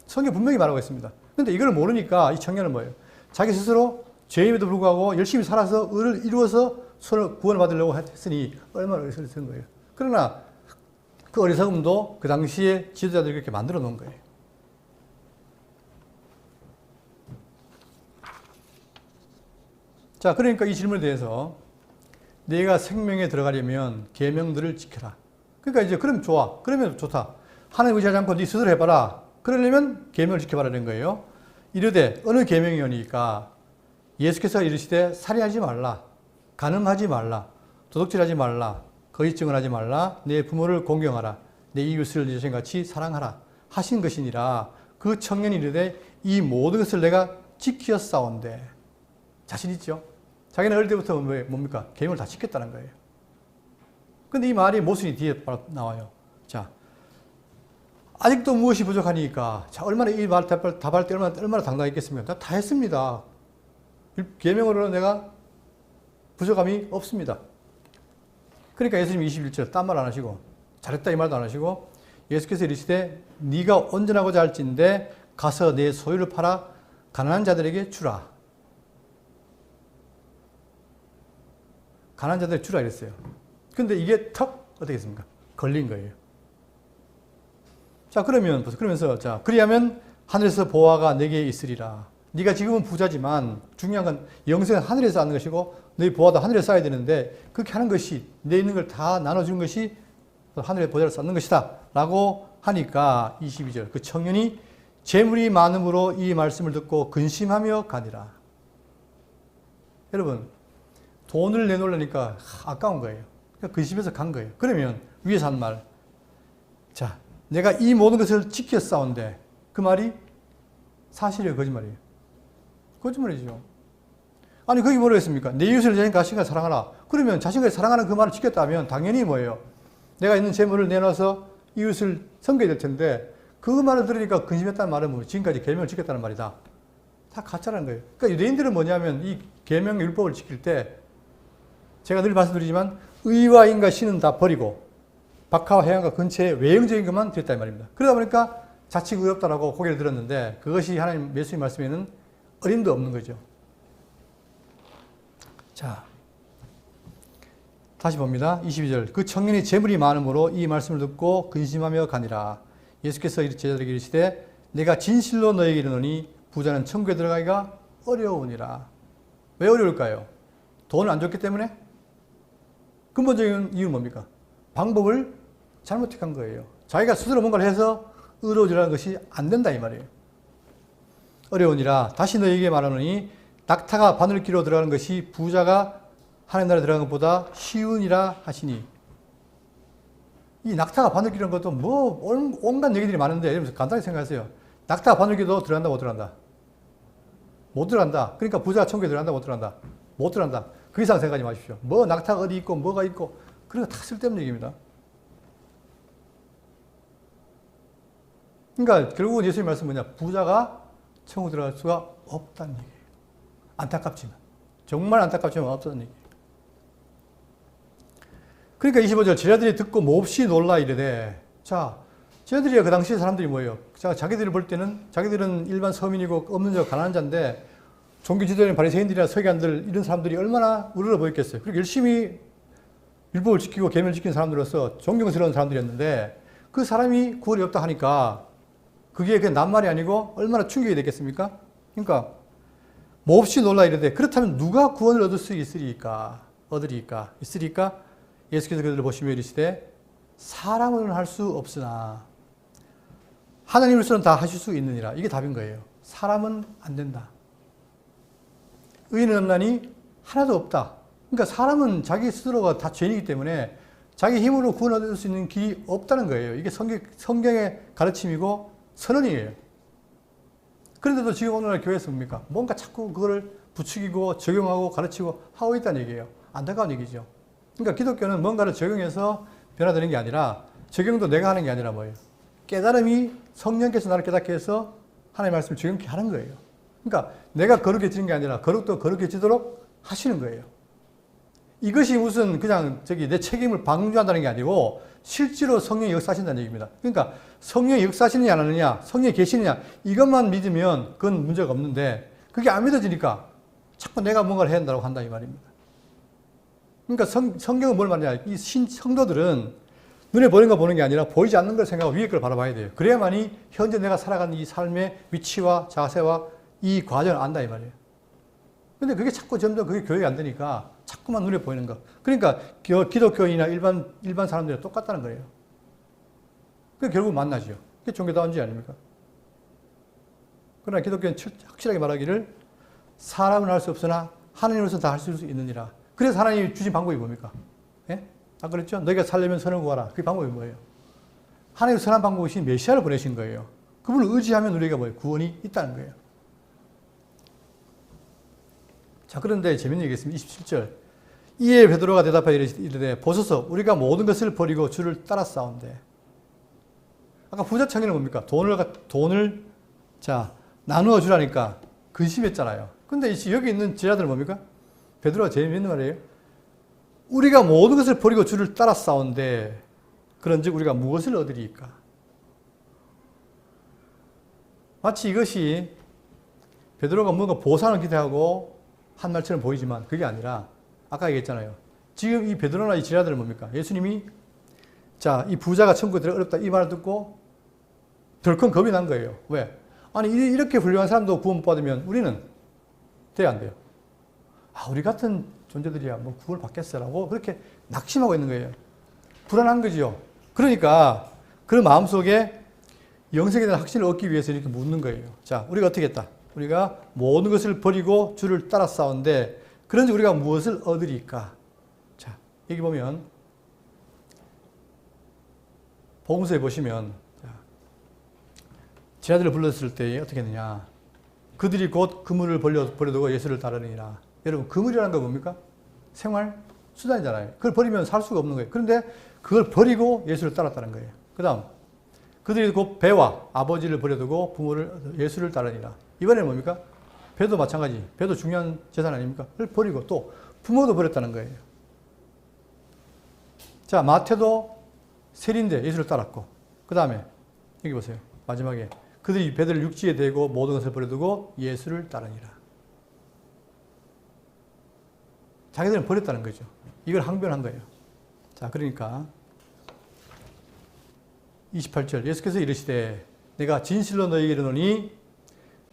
S1: 성경 분명히 말하고 있습니다. 그런데 이걸 모르니까 이 청년은 뭐예요? 자기 스스로 죄임에도 불구하고 열심히 살아서 의를 이루어서 구원을 받으려고 했으니 얼마나 어리석은 거예요. 그러나 그 어리석음도 그 당시에 지도자들이 그렇게 만들어 놓은 거예요. 자, 그러니까 이 질문에 대해서 내가 생명에 들어가려면 계명들을 지켜라. 그러니까 이제 그러면 좋아. 그러면 좋다. 하나님 의지하지 않고 네 스스로 해봐라. 그러려면 계명을 지켜봐라는 거예요. 이르되 어느 계명이오니까 예수께서 이르시되 살인하지 말라. 간음하지 말라. 도둑질하지 말라. 거짓 증언하지 말라. 내 부모를 공경하라. 내 이웃을 네 자신같이 사랑하라. 하신 것이니라. 그 청년이 이르되 이 모든 것을 내가 지키었사온데. 자신 있죠? 자기는 어릴 때부터 뭡니까? 계명을 다 지켰다는 거예요. 근데 이 말이 모순이 뒤에 바로 나와요. 자, 아직도 무엇이 부족하니까. 자, 얼마나 이 말 답할 때 얼마나 당당했겠습니까? 다 했습니다. 계명으로는 내가 부족함이 없습니다. 그러니까 예수님 21절 딴 말 안 하시고 잘했다 이 말도 안 하시고 예수께서 이르시되 네가 온전하고자 할진대 가서 내 소유를 팔아 가난한 자들에게 주라. 가난한 자들에게 주라 이랬어요. 근데 이게 턱 어떻게 했습니까? 걸린 거예요. 자, 그러면서 자, 그리하면 하늘에서 보화가 내게 있으리라. 네가 지금은 부자지만 중요한 건 영생은 하늘에서 하는 것이고 너희 보화도 하늘에 쌓아야 되는데 그렇게 하는 것이 내 있는 걸 다 나눠주는 것이 하늘의 보좌를 쌓는 것이다 라고 하니까 22절 그 청년이 재물이 많음으로 이 말씀을 듣고 근심하며 가니라. 여러분 돈을 내놓으려니까 아까운 거예요. 그러니까 근심해서 간 거예요. 그러면 위에서 한 말, 자 내가 이 모든 것을 지켜 싸운데 그 말이 사실이에요, 거짓말이에요? 거짓말이죠. 아니 거기 뭐라고 했습니까? 내 이웃을 자신과 같이 사랑하라. 그러면 자신과 사랑하는 그 말을 지켰다면 당연히 뭐예요? 내가 있는 재물을 내놔서 이웃을 섬겨야 될 텐데 그 말을 들으니까 근심했다는 말은 뭐 지금까지 계명을 지켰다는 말이다. 다 가짜라는 거예요. 그러니까 유대인들은 뭐냐면 이 계명 율법을 지킬 때 제가 늘 말씀드리지만 의와 인과 신은 다 버리고 박하와 해안과 근처에 외형적인 것만 드렸다 이 말입니다. 그러다 보니까 자칫 의롭다라고 고개를 들었는데 그것이 하나님 예수님 말씀에는 어림도 없는 거죠. 자, 다시 봅니다. 22절. 그 청년이 재물이 많음으로 이 말씀을 듣고 근심하며 가니라. 예수께서 제자들에게 이르시되 내가 진실로 너에게 이르노니 부자는 천국에 들어가기가 어려우니라. 왜 어려울까요? 돈을 안 줬기 때문에? 근본적인 이유는 뭡니까? 방법을 잘못 택한 거예요. 자기가 스스로 뭔가를 해서 의로워지라는 것이 안 된다 이 말이에요. 어려우니라. 다시 너에게 말하노니 낙타가 바늘귀로 들어가는 것이 부자가 하나님 나라에 들어가는 것보다 쉬우니라 하시니. 이 낙타가 바늘귀라는 것도 뭐 온갖 얘기들이 많은데 여러분 간단히 생각하세요. 낙타가 바늘귀도 들어간다 못 들어간다? 못 들어간다. 그러니까 부자가 천국에 들어간다 못 들어간다? 못 들어간다. 그 이상 생각하지 마십시오. 뭐 낙타가 어디 있고 뭐가 있고 그런 거 다 쓸데없는 얘기입니다. 그러니까 결국은 예수님 말씀은 뭐냐? 부자가 천국 들어갈 수가 없다는 얘기예요. 안타깝지만. 정말 안타깝지만 없다는 얘기예요. 그러니까 25절 제자들이 듣고 몹시 놀라 이르되 자 제자들이 그 당시 사람들이 뭐예요? 자기들이 볼 때는 자기들은 일반 서민이고 없는 자 가난한 자인데 종교 지도자인 바리새인들이나 서기관들 이런 사람들이 얼마나 우러러 보였겠어요. 그리고 열심히 율법을 지키고 계명을 지킨 사람들로서 존경스러운 사람들이었는데 그 사람이 구원이 없다 하니까 그게 그냥 낱말이 아니고 얼마나 충격이 됐겠습니까? 그러니까 몹시 놀라 이르되 그렇다면 누가 구원을 얻을 수 있으리까? 있으리까? 예수께서 그들을 보시며 이르시되 사람은 할 수 없으나 하나님으로서는 다 하실 수 있느니라. 이게 답인 거예요. 사람은 안 된다. 의인은 없나니 하나도 없다. 그러니까 사람은 자기 스스로가 다 죄인이기 때문에 자기 힘으로 구원을 얻을 수 있는 길이 없다는 거예요. 이게 성경의 가르침이고 선언이에요. 그런데도 지금 오늘날 교회에서 뭡니까? 뭔가 자꾸 그거를 부추기고 적용하고 가르치고 하고 있다는 얘기예요. 안타까운 얘기죠. 그러니까 기독교는 뭔가를 적용해서 변화되는 게 아니라 적용도 내가 하는 게 아니라 뭐예요? 깨달음이 성령께서 나를 깨닫게 해서 하나님의 말씀을 적용케 하는 거예요. 그러니까 내가 거룩해지는 게 아니라 거룩도 거룩해지도록 하시는 거예요. 이것이 무슨 그냥 내 책임을 방조한다는 게 아니고 실제로 성령이 역사하신다는 얘기입니다. 그러니까 성령이 역사하시느냐 안 하느냐, 성령이 계시느냐 이것만 믿으면 그건 문제가 없는데 그게 안 믿어지니까 자꾸 내가 뭔가를 해야 한다고 한다 이 말입니다. 그러니까 성경은 뭘 말하냐. 이 성도들은 눈에 보이는 거 보는 게 아니라 보이지 않는 걸 생각하고 위에 걸 바라봐야 돼요. 그래야만이 현재 내가 살아가는 이 삶의 위치와 자세와 이 과정을 안다 이 말이에요. 근데 그게 자꾸 점점 그게 교육이 안 되니까 자꾸만 눈에 보이는 거. 그러니까 기독교인이나 일반 사람들이 똑같다는 거예요. 그게 결국 만나죠. 그게 종교다운지 아닙니까? 그러나 기독교는 확실하게 말하기를 사람은 할 수 없으나 하나님으로서 다 할 수 있느니라. 그래서 하나님이 주신 방법이 뭡니까? 예? 아 그랬죠? 너희가 살려면 선을 구하라. 그 방법이 뭐예요? 하나님의 선한 방법이신 메시아를 보내신 거예요. 그분을 의지하면 우리가 뭐예요? 구원이 있다는 거예요. 자, 그런데 재밌는 얘기가 있습니다. 27절. 이에 베드로가 대답하여 이르되 보소서 우리가 모든 것을 버리고 주를 따라 싸운대. 아까 부자 청년은 뭡니까? 돈을 나누어 주라니까 근심했잖아요. 근데 여기 있는 제자들은 뭡니까? 베드로가 제일 믿는 말이에요. 우리가 모든 것을 버리고 주를 따라 싸운데 그런즉 우리가 무엇을 얻으리까? 마치 이것이 베드로가 뭔가 보상을 기대하고 한 말처럼 보이지만 그게 아니라 아까 얘기했잖아요. 지금 이 베드로나 이 제자들은 뭡니까? 예수님이 이 부자가 천국에 들어 어렵다 이 말을 듣고 덜컥 겁이 난 거예요. 왜? 아니 이렇게 훌륭한 사람도 구원 못 받으면 우리는 돼야 안 돼요. 우리 같은 존재들이야 뭐 구원을 받겠어라고 그렇게 낙심하고 있는 거예요. 불안한 거지요. 그러니까 그 마음속에 영생에 대한 확신을 얻기 위해서 이렇게 묻는 거예요. 자, 우리가 어떻게 했다? 우리가 모든 것을 버리고 주를 따라 싸운데 그런지 우리가 무엇을 얻으리까? 자, 여기 보면 복음서에 보시면 제자들을 불렀을 때 어떻게 했느냐? 그들이 곧 그물을 버려두고 예수를 따르니라. 여러분, 그물이라는 건 뭡니까? 생활 수단이잖아요. 그걸 버리면 살 수가 없는 거예요. 그런데 그걸 버리고 예수를 따랐다는 거예요. 그 다음, 그들이 곧 배와 아버지를 버려두고 예수를 따르니라. 이번에는 뭡니까? 배도 마찬가지. 배도 중요한 재산 아닙니까? 그걸 버리고 또 부모도 버렸다는 거예요. 자, 마태도 세리인데 예수를 따랐고, 그 다음에 여기 보세요. 마지막에 그들이 배들을 육지에 대고 모든 것을 버려두고 예수를 따르니라. 자기들은 버렸다는 거죠. 이걸 항변한 거예요. 자, 그러니까 28절 예수께서 이르시되 내가 진실로 너희에게 이르노니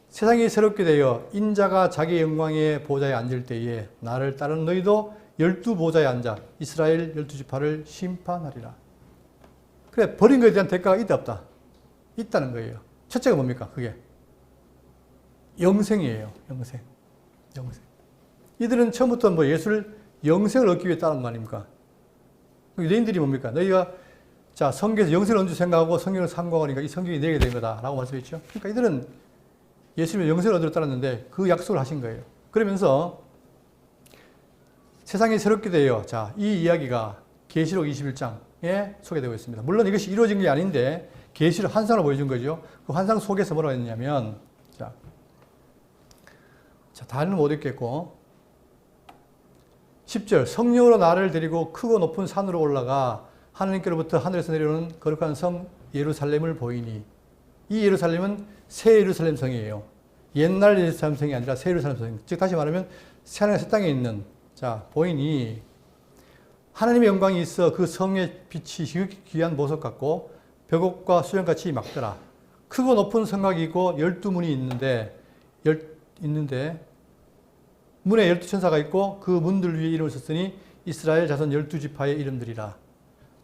S1: 세상이 새롭게 되어 인자가 자기 영광의 보좌에 앉을 때에 나를 따르는 너희도 12보좌에 앉아 이스라엘 12지파를 심판하리라. 그래, 버린 것에 대한 대가가 있다 없다? 있다는 거예요. 첫째가 뭡니까? 그게 영생이에요. 영생. 이들은 처음부터 뭐 예수를 영생을 얻기 위해 따른 거 아닙니까? 유대인들이 뭡니까? 너희가 자, 성경에서 영생을 언제 생각하고 성경을 상고하니까 이 성경이 내게 된 거다라고 말씀했죠. 그러니까 이들은 예수님의 영생을 얻으러 따랐는데 그 약속을 하신 거예요. 그러면서 세상이 새롭게 되어 자, 이 이야기가 계시록 21장에 소개되고 있습니다. 물론 이것이 이루어진 게 아닌데 계시록 환상을 보여준 거죠. 그 환상 속에서 뭐라고 했냐면 자, 다는 못 읽겠고 10절 성령으로 나를 데리고 크고 높은 산으로 올라가 하나님께로부터 하늘에서 내려오는 거룩한 성 예루살렘을 보이니 이 예루살렘은 새 예루살렘 성이에요. 옛날 예루살렘 성이 아니라 새 예루살렘 성. 즉 다시 말하면 새하늘과 새 땅에 있는 자 보이니 하나님의 영광이 있어 그 성의 빛이 지극히 귀한 보석 같고 벽옥과 수정같이 막더라. 크고 높은 성곽이 있고 12문이 있는데 문에 12천사가 있고 그 문들 위에 이름을 썼으니 이스라엘 자손 12지파의 이름들이라.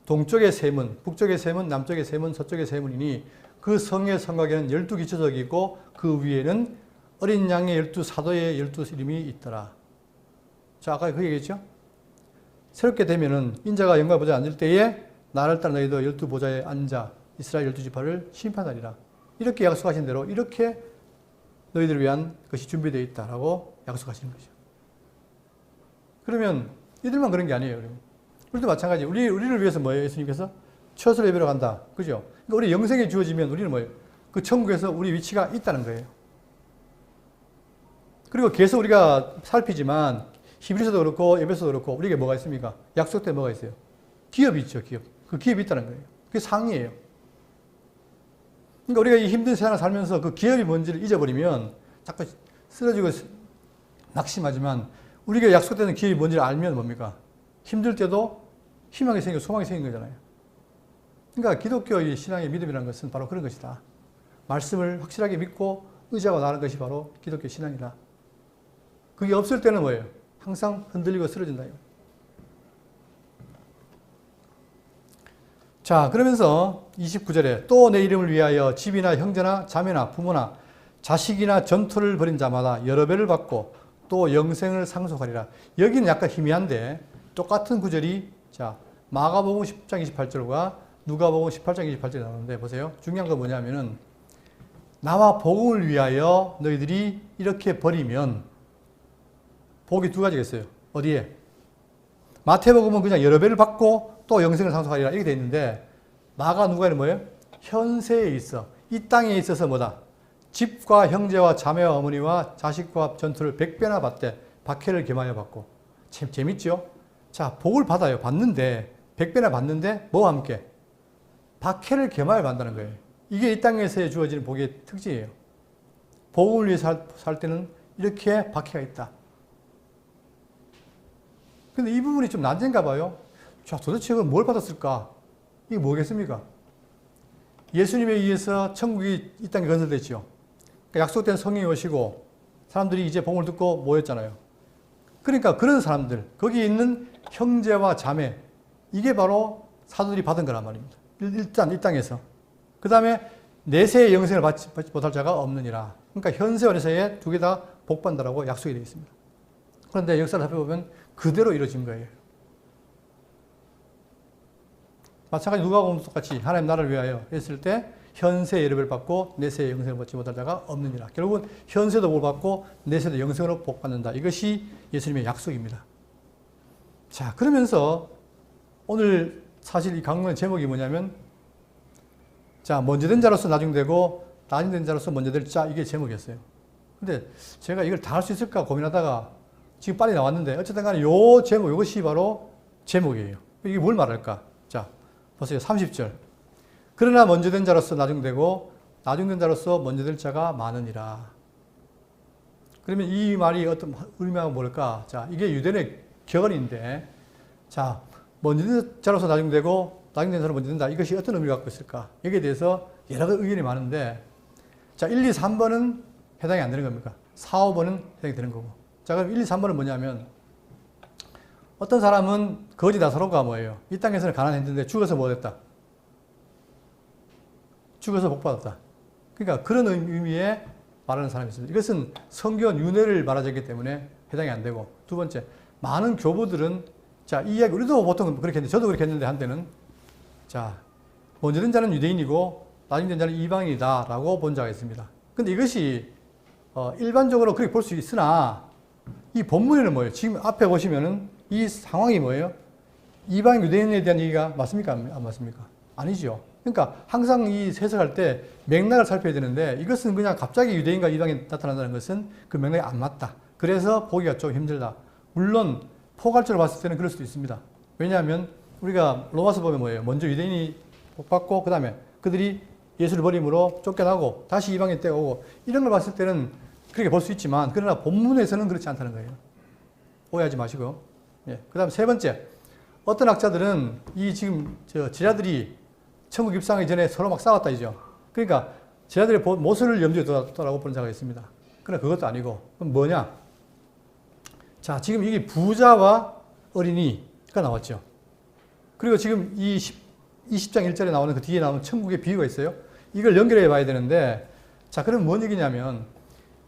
S1: 동쪽의 세 문, 북쪽의 세 문, 남쪽의 세 문, 서쪽의 세 문이니 그 성의 성곽에는 12기초석이 있고 그 위에는 어린 양의 12사도의 12 이름이 있더라. 자, 아까 그 얘기했죠? 새롭게 되면은 인자가 영광의 보좌에 앉을 때에 나를 따라 너희도 12보좌에 앉아 이스라엘 12지파를 심판하리라. 이렇게 약속하신 대로 이렇게 너희들을 위한 것이 준비되어 있다라고 약속하시는 거죠. 그러면 이들만 그런 게 아니에요. 여러분. 우리도 마찬가지. 우리를 위해서 뭐예요? 예수님께서 처소를 예배로 간다. 그죠? 그러니까 우리 영생이 주어지면 우리는 뭐예요? 그 천국에서 우리 위치가 있다는 거예요. 그리고 계속 우리가 살피지만 히브리서도 그렇고 에베소도 그렇고 우리에게 뭐가 있습니까? 약속된 뭐가 있어요? 기업이 있죠. 기업. 그 기업이 있다는 거예요. 그게 상이에요. 그러니까 우리가 이 힘든 세상을 살면서 그 기업이 뭔지를 잊어버리면 자꾸 쓰러지고 낙심하지만 우리가 약속되는 기업이 뭔지를 알면 뭡니까? 힘들 때도 희망이 생기고 소망이 생긴 거잖아요. 그러니까 기독교의 신앙의 믿음이라는 것은 바로 그런 것이다. 말씀을 확실하게 믿고 의지하고 나가는 것이 바로 기독교 신앙이다. 그게 없을 때는 뭐예요? 항상 흔들리고 쓰러진다. 자, 그러면서 29절에 또 내 이름을 위하여 집이나 형제나 자매나 부모나 자식이나 전토를 벌인 자마다 여러 배를 받고 또 영생을 상속하리라. 여기는 약간 희미한데 똑같은 구절이 자 마가복음 10장 28절과 누가복음 18장 28절에 나오는데 보세요. 중요한 건 뭐냐면은 나와 복음을 위하여 너희들이 이렇게 버리면 복이 두 가지가 있어요. 어디에? 마태복음은 그냥 여러 배를 받고 또 영생을 상속하리라 이렇게 돼 있는데 마가 누가는 뭐예요? 현세에 있어. 이 땅에 있어서 뭐다? 집과 형제와 자매와 어머니와 자식과 전투를 100배나 받되 박해를 겸하여 받고. 참 재밌죠? 자, 복을 받아요. 받는데 100배나 받는데 뭐와 함께? 박해를 겸하여 받는다는 거예요. 이게 이 땅에서 주어지는 복의 특징이에요. 복음을 위해서 살 때는 이렇게 박해가 있다. 근데 이 부분이 좀 난제인가 봐요. 자, 도대체 이걸 뭘 받았을까? 이게 뭐겠습니까? 예수님에 의해서 천국이 이 땅에 건설됐죠. 그러니까 약속된 성령이 오시고 사람들이 이제 복음을 듣고 모였잖아요. 그러니까 그런 사람들, 거기 있는 형제와 자매, 이게 바로 사도들이 받은 거란 말입니다. 일단 이 땅에서. 그 다음에 내세의 영생을 받지 못할 자가 없느니라. 그러니까 현세와 내세에 두 개 다 복받는다라고 약속이 되어 있습니다. 그런데 역사를 살펴보면 그대로 이루어진 거예요. 마찬가지 누가복음도 똑같이 하나님 나라를 위하여 했을 때 현세의 예를 받고 내세의 영생을 받지 못할 자가 없느니라. 결국은 현세도 복 받고 내세도 영생으로 복 받는다. 이것이 예수님의 약속입니다. 자, 그러면서 오늘 사실 이 강론의 제목이 뭐냐면, 자, 먼저 된 자로서 나중되고 나중 된 자로서 먼저 될 자, 이게 제목이었어요. 근데 제가 이걸 다 할 수 있을까 고민하다가 지금 빨리 나왔는데 어쨌든 간에 요 제목, 이것이 바로 제목이에요. 이게 뭘 말할까? 자, 보세요. 30절. 그러나 먼저 된 자로서 나중되고 나중 된 자로서 먼저 될 자가 많으니라. 그러면 이 말이 어떤 의미가 뭘까? 자, 이게 유대인의 격언인데, 자, 먼저 된 자로서 나중되고 나중 된 자로 먼저 된다. 이것이 어떤 의미를 갖고 있을까? 여기에 대해서 여러 의견이 많은데, 자, 1, 2, 3번은 해당이 안 되는 겁니까? 4, 5번은 해당이 되는 거고. 자, 그럼 1, 2, 3번은 뭐냐면, 어떤 사람은 거지 나사로가 뭐예요? 이 땅에서는 가난했는데 죽어서 뭐 됐다? 죽어서 복받았다. 그러니까 그런 의미에 말하는 사람이 있습니다. 이것은 성경 윤회를 말하기 때문에 해당이 안 되고, 두 번째, 많은 교부들은, 자, 이 이야기, 우리도 보통 그렇게 했는데, 저도 그렇게 했는데, 한때는, 자, 먼저 된 자는 유대인이고, 나중 된 자는 이방인이다, 라고 본 자가 있습니다. 근데 이것이, 일반적으로 그렇게 볼 수 있으나, 이 본문에는 뭐예요? 지금 앞에 보시면은, 이 상황이 뭐예요? 이방인 유대인에 대한 얘기가 맞습니까? 안 맞습니까? 아니죠. 그러니까 항상 이 해석할 때 맥락을 살펴야 되는데, 이것은 그냥 갑자기 유대인과 이방인이 나타난다는 것은 그 맥락이 안 맞다. 그래서 보기가 좀 힘들다. 물론 포괄적으로 봤을 때는 그럴 수도 있습니다. 왜냐하면 우리가 로마서 보면 뭐예요? 먼저 유대인이 복받고 그 다음에 그들이 예수를 버림으로 쫓겨나고 다시 이방인 때가 오고, 이런 걸 봤을 때는 그렇게 볼 수 있지만, 그러나 본문에서는 그렇지 않다는 거예요. 오해하지 마시고요. 예. 그 다음 세 번째, 어떤 학자들은 이 지금 제자들이 천국 입성하기 전에 서로 막 싸웠다 이죠. 그러니까 제자들의 모습을 염두에 뒀다라고 보는 자가 있습니다. 그러나 그것도 아니고, 그럼 뭐냐? 자, 지금 이게 부자와 어린이가 나왔죠. 그리고 지금 이 20장 1절에 나오는 그 뒤에 나오는 천국의 비유가 있어요. 이걸 연결해 봐야 되는데, 자, 그럼 뭔 얘기냐면,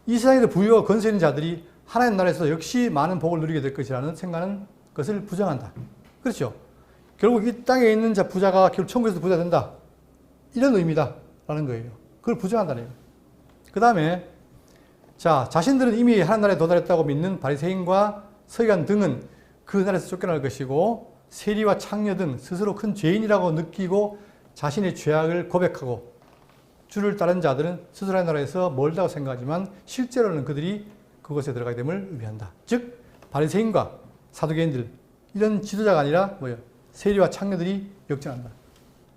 S1: 이 세상에서 부유와 권세 있는 자들이 하나님 나라에서 역시 많은 복을 누리게 될 것이라는 생각하는 것을 부정한다. 그렇죠? 결국 이 땅에 있는 자 부자가 결국 천국에서 부자 된다. 이런 의미다라는 거예요. 그걸 부정한다는 거예요. 그 다음에, 자, 자신들은 이미 하나님 나라에 도달했다고 믿는 바리새인과 서기관 등은 그 나라에서 쫓겨날 것이고, 세리와 창녀 등 스스로 큰 죄인이라고 느끼고 자신의 죄악을 고백하고 주를 따른 자들은 스스로 하나님 나라에서 멀다고 생각하지만 실제로는 그들이 그곳에 들어가게 됨을 의미한다. 즉, 바리새인과 사두개인들, 이런 지도자가 아니라 뭐예요? 세리와 창녀들이 역전한다.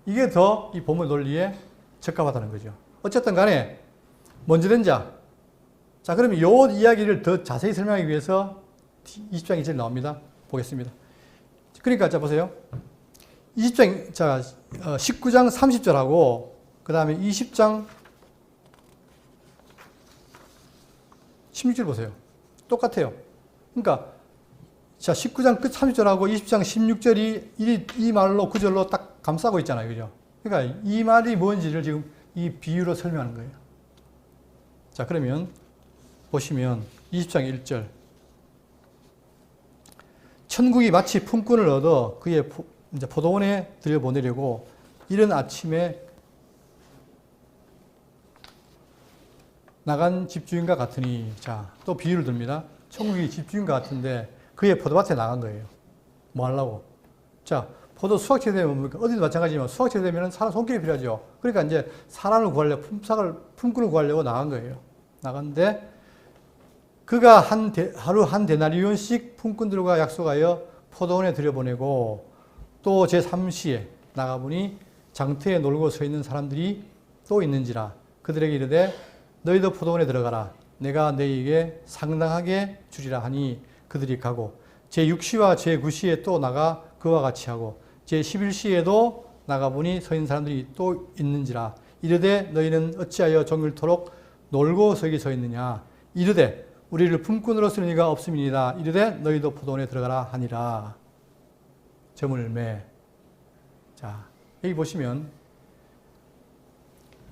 S1: 이게 더 이 본문 논리에 적합하다는 거죠. 어쨌든 간에 먼저 된 자. 자, 그러면 이 이야기를 더 자세히 설명하기 위해서 20장 1절 나옵니다. 보겠습니다. 그러니까 자 보세요. 19장 30절하고 그 다음에 20장 16절 보세요. 똑같아요. 그러니까 자, 19장 끝 30절하고 20장 16절이 이 말로 구절로 딱 감싸고 있잖아요. 그죠? 그러니까 이 말이 뭔지를 지금 이 비유로 설명하는 거예요. 자, 그러면 보시면 20장 1절. 천국이 마치 품꾼을 얻어 그의 포도원에 들여보내려고 이른 아침에 나간 집주인과 같으니. 자, 또 비유를 듭니다. 천국이 집주인과 같은데 그의 포도밭에 나간 거예요. 뭐 하려고? 자, 포도 수확체 되면 뭡니까? 어디도 마찬가지지만 수확체 되면 사람 손길이 필요하죠. 그러니까 이제 사람을 구하려고, 품꾼을 구하려고 나간 거예요. 나갔는데 그가 하루 한 데나리온씩 품꾼들과 약속하여 포도원에 들여보내고, 또 제3시에 나가보니 장터에 놀고 서 있는 사람들이 또 있는지라. 그들에게 이르되 너희도 포도원에 들어가라. 내가 너희에게 상당하게 주리라 하니 그들이 가고, 제6시와 제9시에 또 나가 그와 같이 하고, 제11시에도 나가보니 서 있는 사람들이 또 있는지라. 이르되 너희는 어찌하여 종일토록 놀고 서기 서 있느냐. 이르되 우리를 품꾼으로 쓰는 이가 없음이니이다. 이르되 너희도 포도원에 들어가라 하니라. 점을 매. 자, 여기 보시면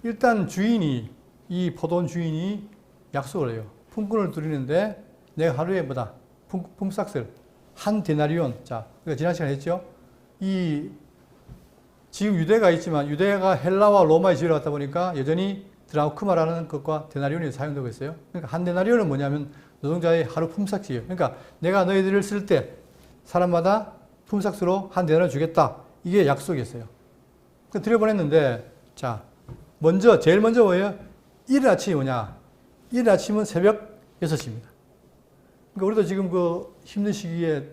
S1: 일단 주인이, 이 포도원 주인이 약속을 해요. 품꾼을 두리는데 내가 하루에 뭐다? 품삯을 한 데나리온. 자, 우리가 지난 시간에 했죠? 지금 유대가 있지만 유대가 헬라와 로마의 지위를 갖다 보니까 여전히 드라크마라는 것과 데나리온이 사용되고 있어요. 그러니까 한 데나리온은 뭐냐면 노동자의 하루 품삯이에요. 그러니까 내가 너희들을 쓸 때 사람마다 품삯으로 한 데나리온 주겠다. 이게 약속이었어요. 들여보냈는데, 자, 제일 먼저 뭐예요? 이른 아침이 뭐냐? 이른 아침은 새벽 6시입니다. 그러니까 우리도 지금 그 힘든 시기에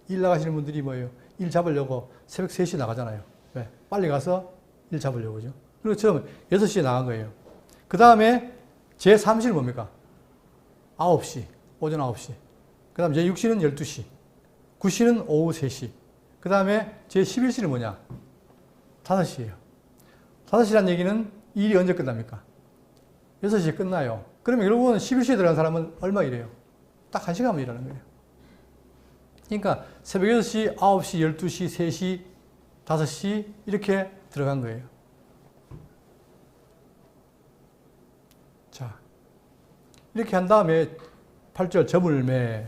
S1: 일 나가시는 분들이 뭐예요? 일 잡으려고 새벽 3시에 나가잖아요. 왜? 빨리 가서 일 잡으려고죠. 그리고 처음 6시에 나간 거예요. 그 다음에 제3시는 뭡니까? 9시, 오전 9시. 그 다음 제6시는 12시. 9시는 오후 3시. 그 다음에 제11시는 뭐냐? 5시예요. 5시란 얘기는 일이 언제 끝납니까? 6시에 끝나요. 그러면 결국은 11시에 들어간 사람은 얼마 일해요? 딱 1시간만 일하는 거예요. 그러니까 새벽 6시, 9시, 12시, 3시, 5시 이렇게 들어간 거예요. 자, 이렇게 한 다음에 8절 점을 매.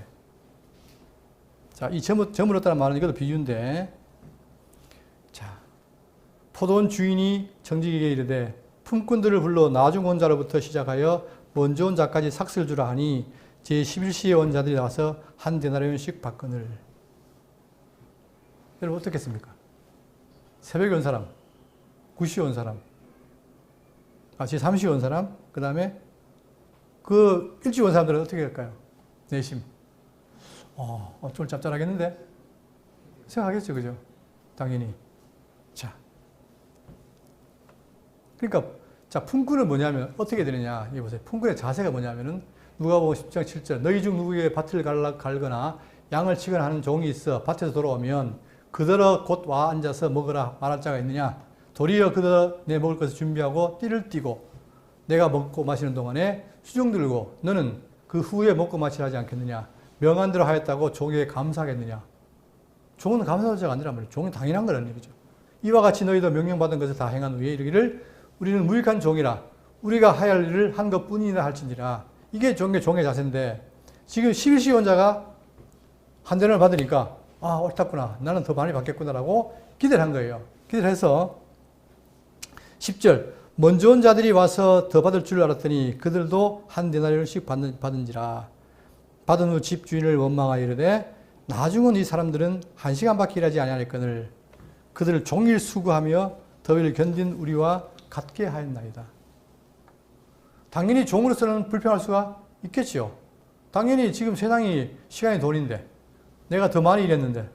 S1: 자, 이 점을 얻다는 말은 이것도 비유인데, 자, 포도원 주인이 정직에게 이르되 품꾼들을 불러 나중 온 자로부터 시작하여 먼저 온 자까지 삭슬 주라 하니 제11시에 온 자들이 나와서 한 데나리온씩 받거늘. 여러분 어떻겠습니까? 새벽에 온 사람, 9시에 온 사람, 제3시에 온 사람, 그 다음에 그 일찍 온 사람들은 어떻게 할까요? 내심. 좀 짭짤하겠는데? 생각하겠죠, 그죠? 당연히. 자. 그러니까, 자, 품꾼은 뭐냐면, 어떻게 되느냐. 이거 보세요. 품꾼의 자세가 뭐냐면은, 누가복음 10장 7절. 너희 중 누구에게 밭을 갈거나 양을 치거나 하는 종이 있어 밭에서 돌아오면 그들어 곧 와 앉아서 먹으라 말할 자가 있느냐. 도리어 그들어 내 먹을 것을 준비하고 띠를 띠고 내가 먹고 마시는 동안에 수종 들고 너는 그 후에 먹고 마시라 하지 않겠느냐. 명한 대로 하였다고 종에게 감사하겠느냐. 종은 감사할 자가 아니란 말이에요. 종은 당연한 거라는 얘기죠. 이와 같이 너희도 명령받은 것을 다 행한 후에 이르기를 우리는 무익한 종이라 우리가 하야 할 일을 한 것뿐이라 할지니라. 이게 종의 자세인데 지금 11시 원자가 한 대를 받으니까 옳았구나. 나는 더 많이 받겠구나라고 기대를 한 거예요. 기대를 해서 10절 먼저 온 자들이 와서 더 받을 줄 알았더니 그들도 한 데나리온씩 받은지라. 받은 후 집주인을 원망하여 이르되 나중은 이 사람들은 1시간밖에 일하지 아니하였거늘 그들을 종일 수고하며 더위를 견딘 우리와 같게 하였나이다. 당연히 종으로서는 불평할 수가 있겠죠. 당연히 지금 세상이 시간이 돈인데 내가 더 많이 일했는데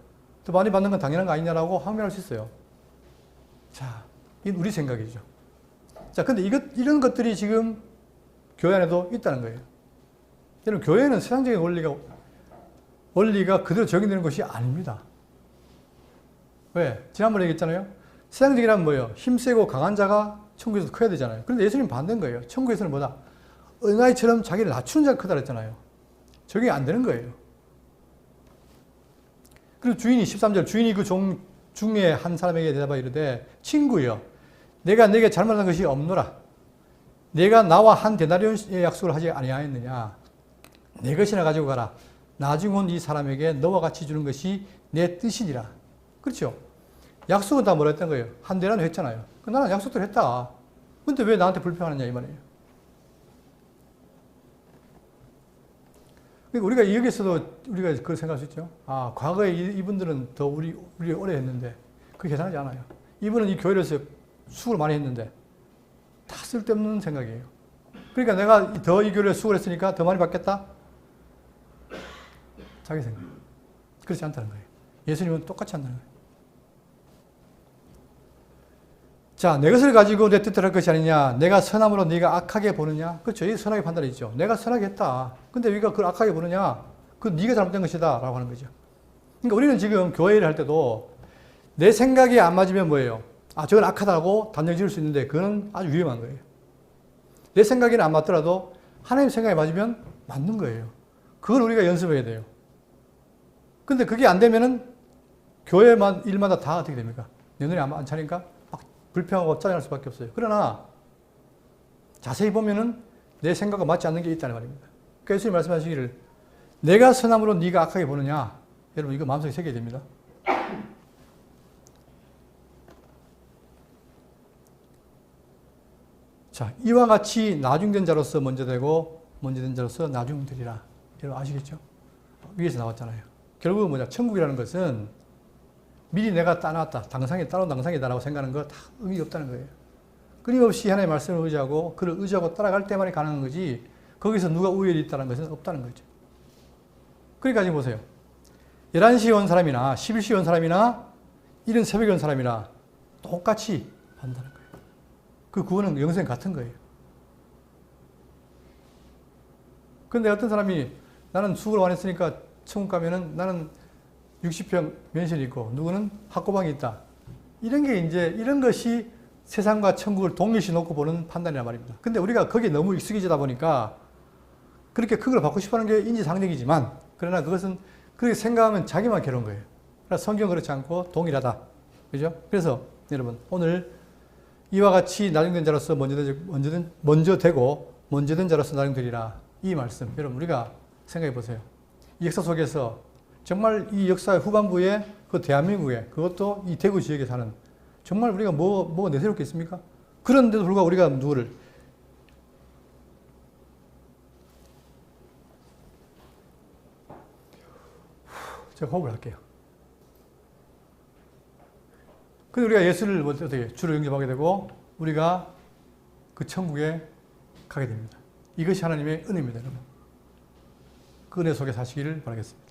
S1: 더 많이 받는 건 당연한 거 아니냐라고 항변할 수 있어요. 자, 이건 우리 생각이죠. 자, 근데 이런 것들이 지금 교회 안에도 있다는 거예요. 여러분, 교회는 세상적인 원리가 그대로 적용되는 것이 아닙니다. 왜? 지난번에 얘기했잖아요. 세상적이란 뭐예요? 힘세고 강한 자가 천국에서 커야 되잖아요. 그런데 예수님 반대인 거예요. 천국에서는 뭐다? 어린아이처럼 자기를 낮추는 자가 크다 그랬잖아요. 적용이 안 되는 거예요. 그리고 주인이 13절 주인이 그 종 중에 한 사람에게 대답하여 이르되 친구여 내가 네게 잘못한 것이 없노라. 내가 나와 한 데나리온의 약속을 하지 아니하였느냐. 내 것이나 가지고 가라. 나중 온 이 사람에게 너와 같이 주는 것이 내 뜻이니라. 그렇죠? 약속은 다 뭐라 했던 거예요? 한 데나리온 했잖아요. 나는 약속대로 했다. 근데 왜 나한테 불평하느냐 이 말이에요. 그러니까 우리가 여기서도 우리가 그걸 생각할 수 있죠. 과거에 이분들은 더 우리 오래 했는데 그게 계산하지 않아요. 이분은 이 교회에서 수고를 많이 했는데 다 쓸데없는 생각이에요. 그러니까 내가 더 이 교회에 수고를 했으니까 더 많이 받겠다? 자기 생각. 그렇지 않다는 거예요. 예수님은 똑같이 한다는 거예요. 자, 내 것을 가지고 내 뜻대로 할 것이 아니냐. 내가 선함으로 네가 악하게 보느냐. 그렇죠. 이 선하게 판단이 있죠. 내가 선하게 했다. 근데 네가 그걸 악하게 보느냐. 그건 네가 잘못된 것이다. 라고 하는 거죠. 그러니까 우리는 지금 교회를 할 때도 내 생각이 안 맞으면 뭐예요? 저건 악하다고 단정 지을 수 있는데 그건 아주 위험한 거예요. 내 생각에는 안 맞더라도 하나님 생각에 맞으면 맞는 거예요. 그걸 우리가 연습해야 돼요. 근데 그게 안 되면은 교회만 일마다 다 어떻게 됩니까? 내 눈에 안 차니까 막 불평하고 짜증날 수밖에 없어요. 그러나 자세히 보면은 내 생각과 맞지 않는 게 있다는 말입니다. 그러니까 예수님 말씀하시기를 내가 선함으로 네가 악하게 보느냐? 여러분 이거 마음속에 새겨야 됩니다. 자, 이와 같이 나중된 자로서 먼저 되고 먼저 된 자로서 나중되리라. 여러분 아시겠죠? 위에서 나왔잖아요. 결국은 뭐냐? 천국이라는 것은 미리 내가 따놨다. 따놓은 당상이다라고 생각하는 거 다 의미가 없다는 거예요. 끊임없이 하나님의 말씀을 의지하고 그를 의지하고 따라갈 때만이 가능한 거지 거기서 누가 우열이 있다는 것은 없다는 거죠. 그러니까 지금 보세요. 11시에 온 사람이나 11시에 온 사람이나 이른 새벽에 온 사람이나 똑같이 한다는 거예요. 그 구원은 영생 같은 거예요. 근데 어떤 사람이 나는 수고를 많이 했으니까 천국 가면은 나는 60평 면실이 있고 누구는 학고방이 있다. 이런 것이 세상과 천국을 동일시 놓고 보는 판단이란 말입니다. 근데 우리가 거기에 너무 익숙해지다 보니까 그렇게 큰 걸 받고 싶어 하는 게 인지상정이지만 그러나 그것은 그렇게 생각하면 자기만 괴로운 거예요. 그래서 성경은 그렇지 않고 동일하다. 그죠? 그래서 여러분 오늘 이와 같이 나중된 자로서 먼저 되고 먼저 된 자로서 나중되리라. 이 말씀 여러분 우리가 생각해 보세요. 이 역사 속에서 정말 이 역사의 후반부에 그 대한민국에 그것도 이 대구 지역에 사는 정말 우리가 뭐가 내세웠겠습니까? 그런데도 불구하고 우리가 누구를 제가 호흡을 할게요. 근데 우리가 예수를 어떻게 주로 영접하게 되고 우리가 그 천국에 가게 됩니다. 이것이 하나님의 은혜입니다, 여러분. 그 은혜 속에 사시기를 바라겠습니다.